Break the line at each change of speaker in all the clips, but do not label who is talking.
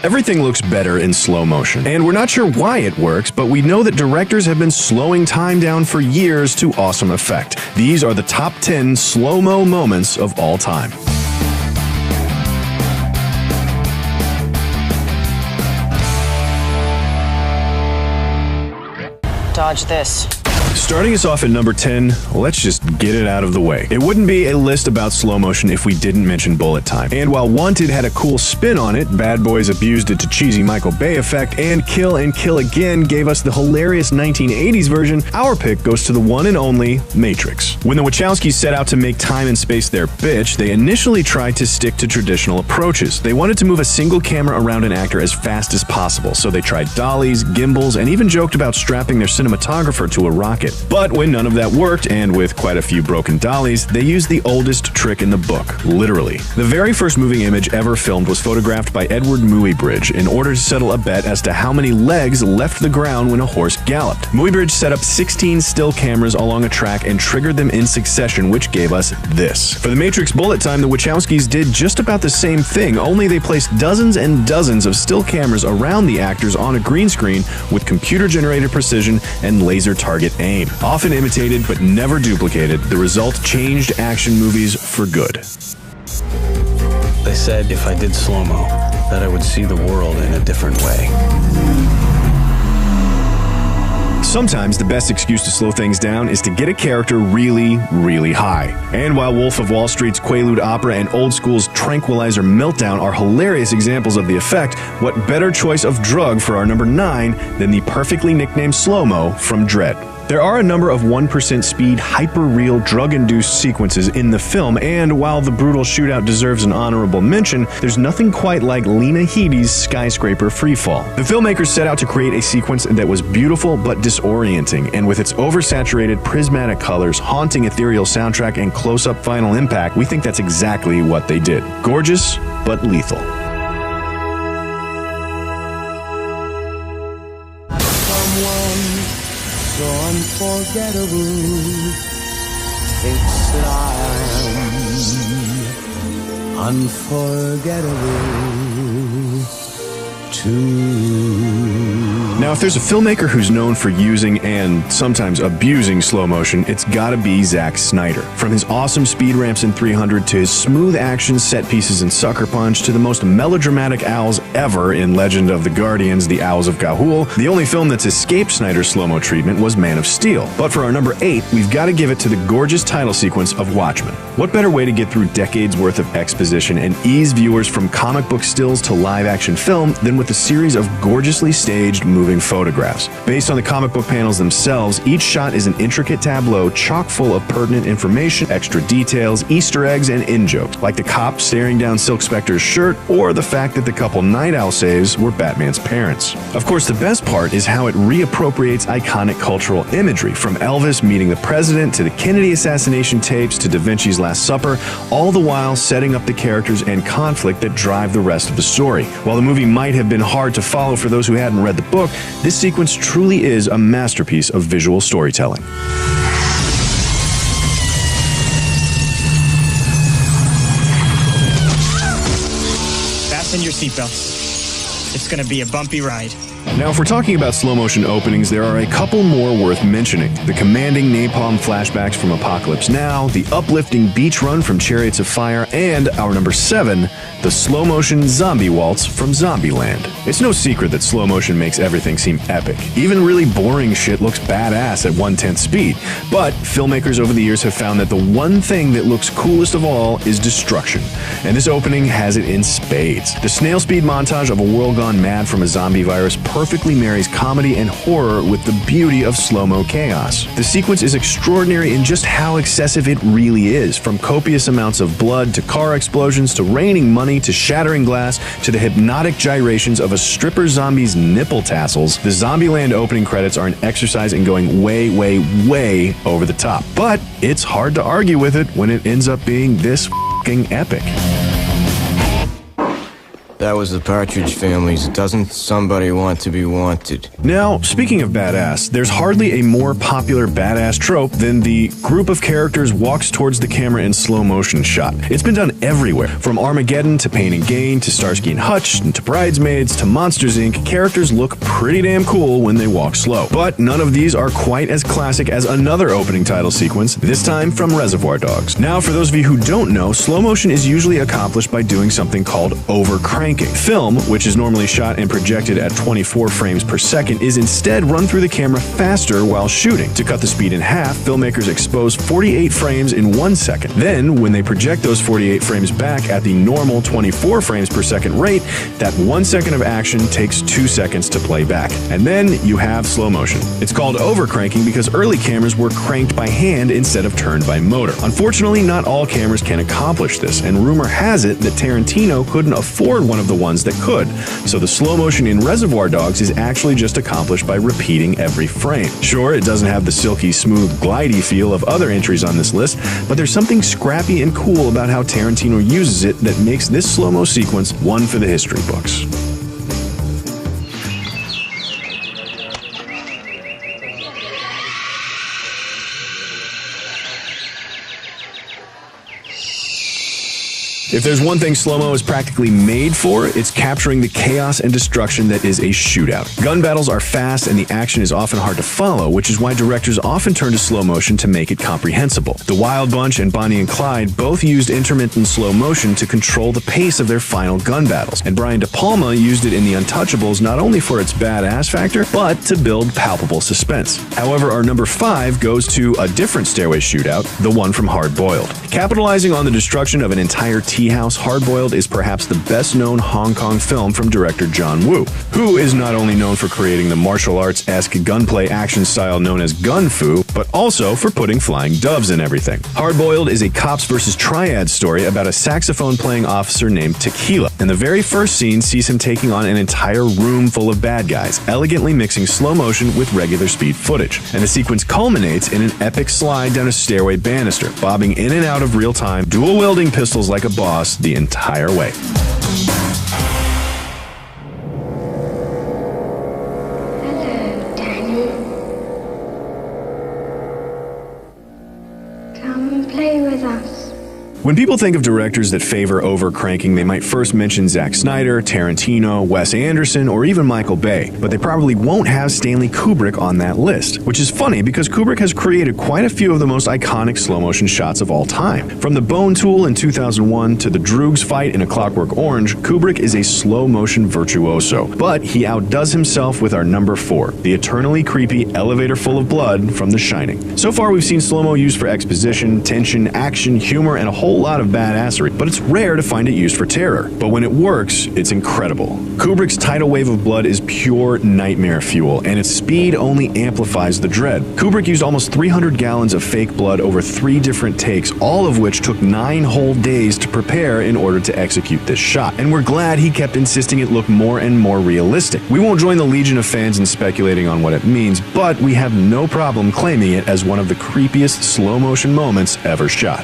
Everything looks better in slow motion, and we're not sure why it works, but we know that directors have been slowing time down for years to awesome effect. These are the top 10 slow-mo moments of all time.
Dodge this.
Starting us off at number 10, let's just get it out of the way. It wouldn't be a list about slow motion if we didn't mention bullet time. And while Wanted had a cool spin on it, Bad Boys abused it to cheesy Michael Bay effect, and Kill and Kill Again gave us the hilarious 1980s version, our pick goes to the one and only Matrix. When the Wachowskis set out to make time and space their bitch, they initially tried to stick to traditional approaches. They wanted to move a single camera around an actor as fast as possible, so they tried dollies, gimbals, and even joked about strapping their cinematographer to a rocket. But when none of that worked, and with quite a few broken dollies, they used the oldest trick in the book, literally. The very first moving image ever filmed was photographed by Edward Muybridge in order to settle a bet as to how many legs left the ground when a horse galloped. Muybridge set up 16 still cameras along a track and triggered them in succession, which gave us this. For the Matrix bullet time, the Wachowskis did just about the same thing, only they placed dozens and dozens of still cameras around the actors on a green screen with computer-generated precision and laser target aim. Often imitated but never duplicated, the result changed action movies for good.
They said if I did slow-mo, that I would see the world in a different way.
Sometimes the best excuse to slow things down is to get a character really, really high. And while Wolf of Wall Street's Quaalude Opera and Old School's Tranquilizer Meltdown are hilarious examples of the effect, what better choice of drug for our number 9 than the perfectly nicknamed slow-mo from Dredd? There are a number of 1% speed, hyper-real, drug-induced sequences in the film, and while the brutal shootout deserves an honorable mention, there's nothing quite like Lena Headey's skyscraper freefall. The filmmakers set out to create a sequence that was beautiful but disorienting, and with its oversaturated, prismatic colors, haunting ethereal soundtrack, and close-up final impact, we think that's exactly what they did. Gorgeous, but lethal.
So unforgettable, thinks that I am unforgettable too.
Now, if there's a filmmaker who's known for using and sometimes abusing slow motion, it's gotta be Zack Snyder. From his awesome speed ramps in 300 to his smooth action set pieces in Sucker Punch to the most melodramatic owls ever in Legend of the Guardians, The Owls of Ga'Hoole, the only film that's escaped Snyder's slow-mo treatment was Man of Steel. But for our number 8, we've got to give it to the gorgeous title sequence of Watchmen. What better way to get through decades worth of exposition and ease viewers from comic book stills to live-action film than with a series of gorgeously staged moving photographs. Based on the comic book panels themselves, each shot is an intricate tableau chock full of pertinent information, extra details, Easter eggs, and in-jokes, like the cop staring down Silk Spectre's shirt or the fact that the couple Night Owl saves were Batman's parents. Of course, the best part is how it reappropriates iconic cultural imagery, from Elvis meeting the president to the Kennedy assassination tapes to Da Vinci's Last Supper, all the while setting up the characters and conflict that drive the rest of the story. While the movie might have been hard to follow for those who hadn't read the book, this sequence truly is a masterpiece of visual storytelling.
Fasten your seatbelts. It's gonna be a bumpy ride.
Now, if we're talking about slow-motion openings, there are a couple more worth mentioning. The commanding napalm flashbacks from Apocalypse Now, the uplifting beach run from Chariots of Fire, and our number 7, the slow-motion zombie waltz from Zombieland. It's no secret that slow motion makes everything seem epic. Even really boring shit looks badass at 1/10 speed. But filmmakers over the years have found that the one thing that looks coolest of all is destruction. And this opening has it in spades. The snail speed montage of a world gone mad from a zombie virus perfectly marries comedy and horror with the beauty of slow-mo chaos. The sequence is extraordinary in just how excessive it really is, from copious amounts of blood to car explosions to raining money to shattering glass to the hypnotic gyrations of a stripper zombie's nipple tassels. The Zombieland opening credits are an exercise in going way, way, way over the top. But it's hard to argue with it when it ends up being this f***ing epic.
That was the Partridge Family's Doesn't Somebody Want to Be Wanted.
Now, speaking of badass, there's hardly a more popular badass trope than the group of characters walks towards the camera in slow motion shot. It's been done everywhere, from Armageddon to Pain and Gain to Starsky and Hutch and to Bridesmaids to Monsters Inc. Characters look pretty damn cool when they walk slow. But none of these are quite as classic as another opening title sequence, this time from Reservoir Dogs. Now, for those of you who don't know, slow motion is usually accomplished by doing something called overcranking. Film, which is normally shot and projected at 24 frames per second, is instead run through the camera faster while shooting. To cut the speed in half, filmmakers expose 48 frames in 1 second. Then, when they project those 48 frames back at the normal 24 frames per second rate, that 1 second of action takes 2 seconds to play back. And then you have slow motion. It's called overcranking because early cameras were cranked by hand instead of turned by motor. Unfortunately, not all cameras can accomplish this, and rumor has it that Tarantino couldn't afford one of the ones that could, so the slow motion in Reservoir Dogs is actually just accomplished by repeating every frame. Sure, it doesn't have the silky, smooth, glidey feel of other entries on this list, but there's something scrappy and cool about how Tarantino uses it that makes this slow-mo sequence one for the history books. If there's one thing slow-mo is practically made for, it's capturing the chaos and destruction that is a shootout. Gun battles are fast and the action is often hard to follow, which is why directors often turn to slow motion to make it comprehensible. The Wild Bunch and Bonnie and Clyde both used intermittent slow motion to control the pace of their final gun battles, and Brian De Palma used it in The Untouchables not only for its badass factor, but to build palpable suspense. However, our number 5 goes to a different stairway shootout, the one from Hard Boiled. Capitalizing on the destruction of an entire tea house, Hard Boiled is perhaps the best-known Hong Kong film from director John Woo, who is not only known for creating the martial arts-esque gunplay action style known as gun fu, but also for putting flying doves in everything. Hard Boiled is a cops versus triads story about a saxophone-playing officer named Tequila, and the very first scene sees him taking on an entire room full of bad guys, elegantly mixing slow motion with regular speed footage. And the sequence culminates in an epic slide down a stairway banister, bobbing in and out of real time, dual-wielding pistols like a boss the entire way.
Hello, Danny. Come and play with us.
When people think of directors that favor overcranking, they might first mention Zack Snyder, Tarantino, Wes Anderson, or even Michael Bay, but they probably won't have Stanley Kubrick on that list, which is funny because Kubrick has created quite a few of the most iconic slow-motion shots of all time. From the Bone Tool in 2001 to the Droogs fight in A Clockwork Orange, Kubrick is a slow-motion virtuoso, but he outdoes himself with our number 4, the eternally creepy elevator full of blood from The Shining. So far, we've seen slow-mo used for exposition, tension, action, humor, and a whole lot of badassery, but it's rare to find it used for terror. But when it works, it's incredible. Kubrick's tidal wave of blood is pure nightmare fuel, and its speed only amplifies the dread. Kubrick used almost 300 gallons of fake blood over 3 different takes, all of which took 9 whole days to prepare in order to execute this shot. And we're glad he kept insisting it look more and more realistic. We won't join the legion of fans in speculating on what it means, but we have no problem claiming it as one of the creepiest slow-motion moments ever shot.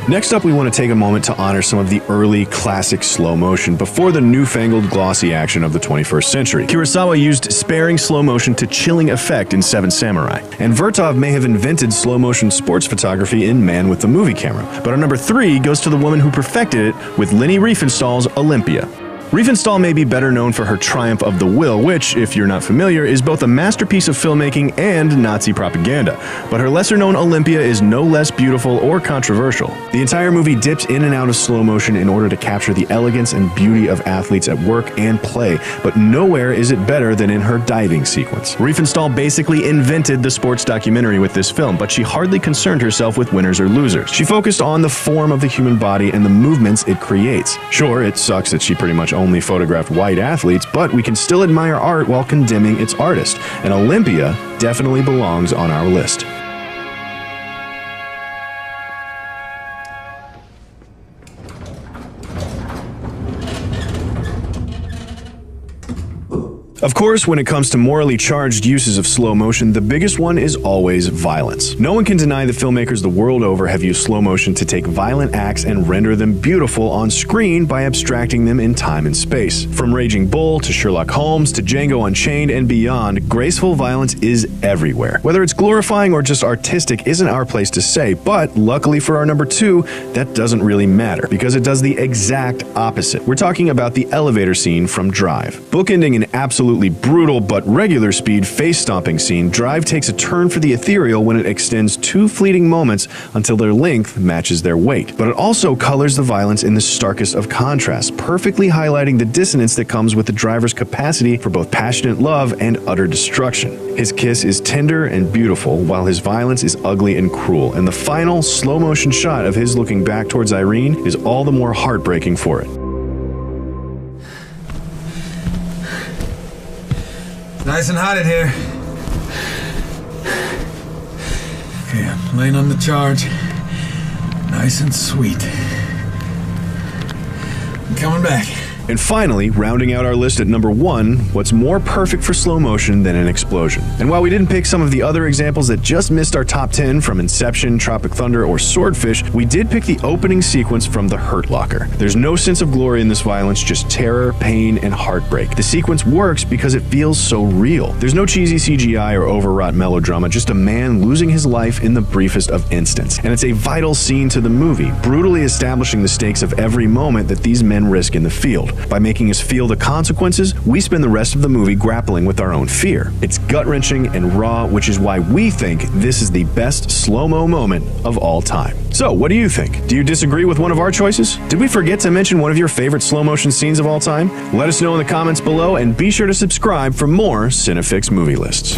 Next up, we want to take a moment to honor some of the early classic slow motion before the newfangled glossy action of the 21st century. Kurosawa used sparing slow motion to chilling effect in Seven Samurai, and Vertov may have invented slow motion sports photography in Man with the Movie Camera. But our number 3 goes to the woman who perfected it with Leni Riefenstahl's Olympia. Riefenstahl may be better known for her Triumph of the Will, which, if you're not familiar, is both a masterpiece of filmmaking and Nazi propaganda. But her lesser-known Olympia is no less beautiful or controversial. The entire movie dips in and out of slow motion in order to capture the elegance and beauty of athletes at work and play, but nowhere is it better than in her diving sequence. Riefenstahl basically invented the sports documentary with this film, but she hardly concerned herself with winners or losers. She focused on the form of the human body and the movements it creates. Sure, it sucks that she pretty much only photographed white athletes, but we can still admire art while condemning its artist, and Olympia definitely belongs on our list. Of course, when it comes to morally charged uses of slow motion, the biggest one is always violence. No one can deny that filmmakers the world over have used slow motion to take violent acts and render them beautiful on screen by abstracting them in time and space. From Raging Bull to Sherlock Holmes to Django Unchained and beyond, graceful violence is everywhere. Whether it's glorifying or just artistic isn't our place to say, but luckily for our number 2, that doesn't really matter because it does the exact opposite. We're talking about the elevator scene from Drive. Bookending an absolutely brutal but regular speed face-stomping scene, Drive takes a turn for the ethereal when it extends 2 fleeting moments until their length matches their weight. But it also colors the violence in the starkest of contrasts, perfectly highlighting the dissonance that comes with the driver's capacity for both passionate love and utter destruction. His kiss is tender and beautiful, while his violence is ugly and cruel, and the final slow-motion shot of his looking back towards Irene is all the more heartbreaking for it.
Nice and hot in here. Okay, I'm laying on the charge. Nice and sweet. I'm coming back.
And finally, rounding out our list at number 1, what's more perfect for slow motion than an explosion? And while we didn't pick some of the other examples that just missed our top 10 from Inception, Tropic Thunder, or Swordfish, we did pick the opening sequence from The Hurt Locker. There's no sense of glory in this violence, just terror, pain, and heartbreak. The sequence works because it feels so real. There's no cheesy CGI or overwrought melodrama, just a man losing his life in the briefest of instants. And it's a vital scene to the movie, brutally establishing the stakes of every moment that these men risk in the field. By making us feel the consequences, we spend the rest of the movie grappling with our own fear. It's gut-wrenching and raw, which is why we think this is the best slow-mo moment of all time. So, what do you think? Do you disagree with one of our choices? Did we forget to mention one of your favorite slow-motion scenes of all time? Let us know in the comments below, and be sure to subscribe for more Cinefix movie lists.